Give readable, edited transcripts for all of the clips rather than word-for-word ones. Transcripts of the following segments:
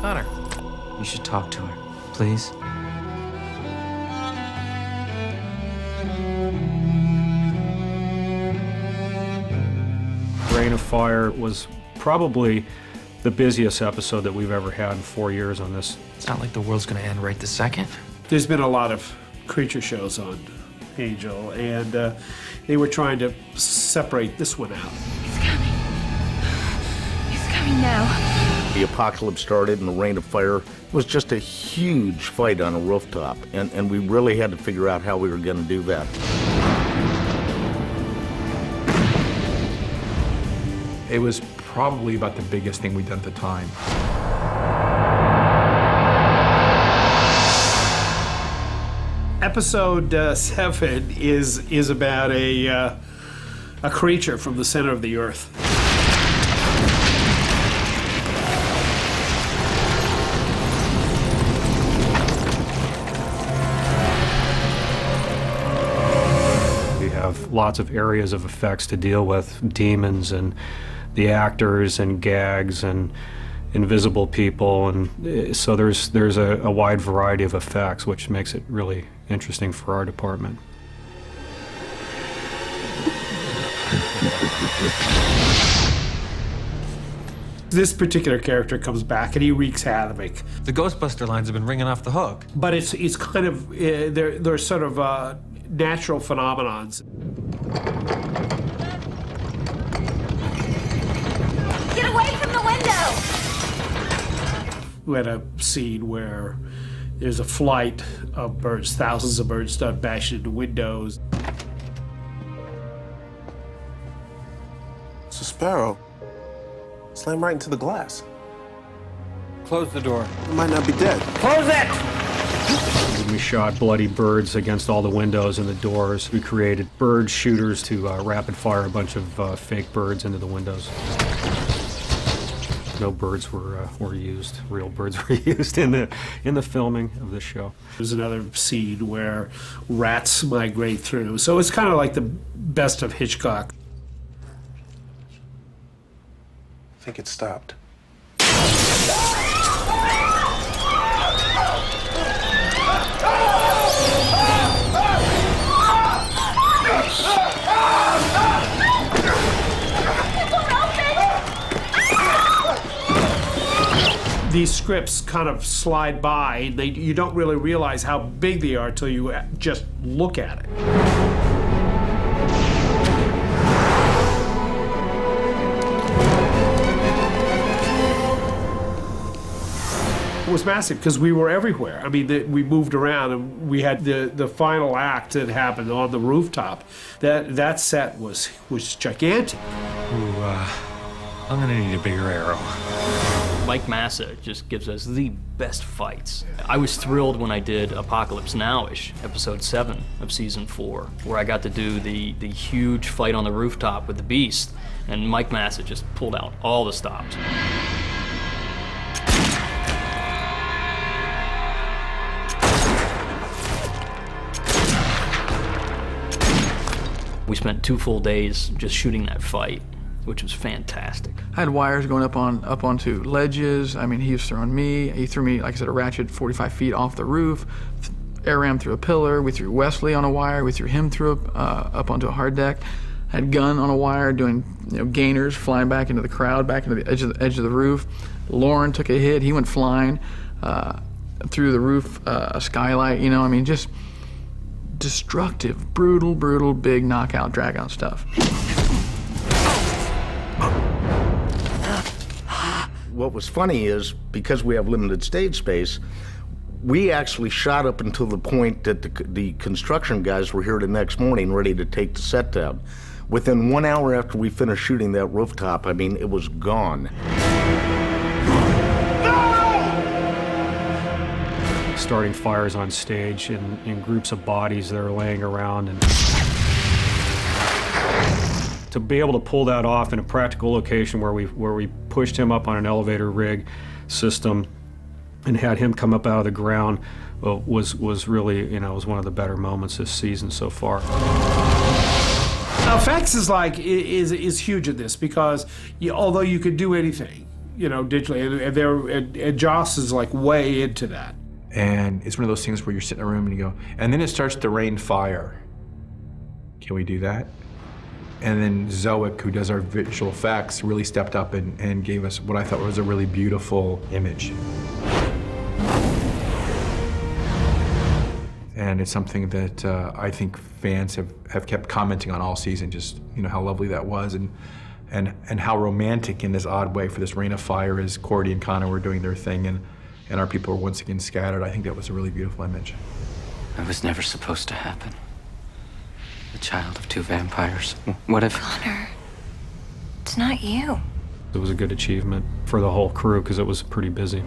Connor, you should talk to her, please. Rain of Fire was probably the busiest episode that we've ever had in 4 years on this. It's not like the world's gonna end right this second. There's been a lot of creature shows on Angel, and they were trying to separate this one out. He's coming. He's coming now. The apocalypse started and the Rain of Fire was just a huge fight on a rooftop, and we really had to figure out how we were going to do that. It was probably about the biggest thing we'd done at the time. Episode 7 is about a creature from the center of the earth. We have lots of areas of effects to deal with, demons and the actors and gags and invisible people, and so there's a wide variety of effects, which makes it really interesting for our department. This particular character comes back and he wreaks havoc. The Ghostbuster lines have been ringing off the hook. But it's kind of, they're sort of natural phenomenons. Get away from the window! We had a scene where there's a flight of birds, thousands of birds start bashing into windows. It's a sparrow. Slam right into the glass. Close the door. It might not be dead. Close it! We shot bloody birds against all the windows and the doors. We created bird shooters to rapid fire a bunch of fake birds into the windows. No birds were used. Real birds were used in the filming of this show. There's another scene where rats migrate through. So it's kind of like the best of Hitchcock. I think it stopped. These scripts kind of slide by. You don't really realize how big they are until you just look at it. It was massive because we were everywhere. I mean, we moved around, and we had the final act that happened on the rooftop. That set was gigantic. Ooh, I'm gonna need a bigger arrow. Mike Massa just gives us the best fights. I was thrilled when I did Apocalypse Now-ish, episode 7 of season 4, where I got to do the huge fight on the rooftop with the Beast, and Mike Massa just pulled out all the stops. We spent 2 full days just shooting that fight, which was fantastic. I had wires going up onto ledges. I mean, he was throwing me. He threw me, like I said, a ratchet 45 feet off the roof. Air ram through a pillar. We threw Wesley on a wire. We threw him through up onto a hard deck. Had gun on a wire doing gainers, flying back into the crowd, back into the edge of the roof. Lauren took a hit. He went flying through the roof, a skylight. I mean, just destructive, brutal, big knockout, drag-out stuff. What was funny is, because we have limited stage space, we actually shot up until the point that the construction guys were here the next morning ready to take the set down. Within 1 hour after we finished shooting that rooftop, I mean, it was gone. Starting fires on stage in groups of bodies that are laying around, and to be able to pull that off in a practical location where we pushed him up on an elevator rig system and had him come up out of the ground was really, was one of the better moments this season so far. Effects is huge in this because although you could do anything, you know, digitally, and Joss is like way into that. And it's one of those things where you're sitting in a room and you go, and then it starts to rain fire. Can we do that? And then Zoic, who does our visual effects, really stepped up and gave us what I thought was a really beautiful image. And it's something that I think fans have kept commenting on all season, just, you know, how lovely that was, and how romantic in this odd way for this rain of fire as Cordy and Connor were doing their thing and our people were once again scattered. I think that was a really beautiful image. It was never supposed to happen. The child of two vampires. What if... Connor, it's not you. It was a good achievement for the whole crew because it was pretty busy.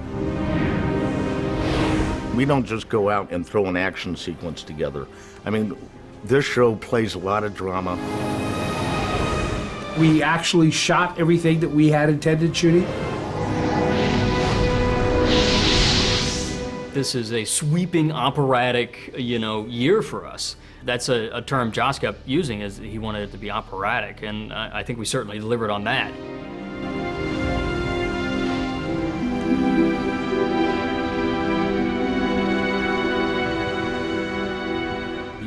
We don't just go out and throw an action sequence together. I mean, this show plays a lot of drama. We actually shot everything that we had intended shooting. This is a sweeping operatic, you know, year for us. That's a term Joss kept using, is he wanted it to be operatic, and I think we certainly delivered on that.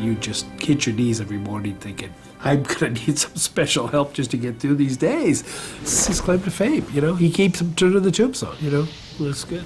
You just hit your knees every morning thinking, I'm gonna need some special help just to get through these days. This is his claim to fame, you know? He keeps them true to the tombstone, you know? That's good.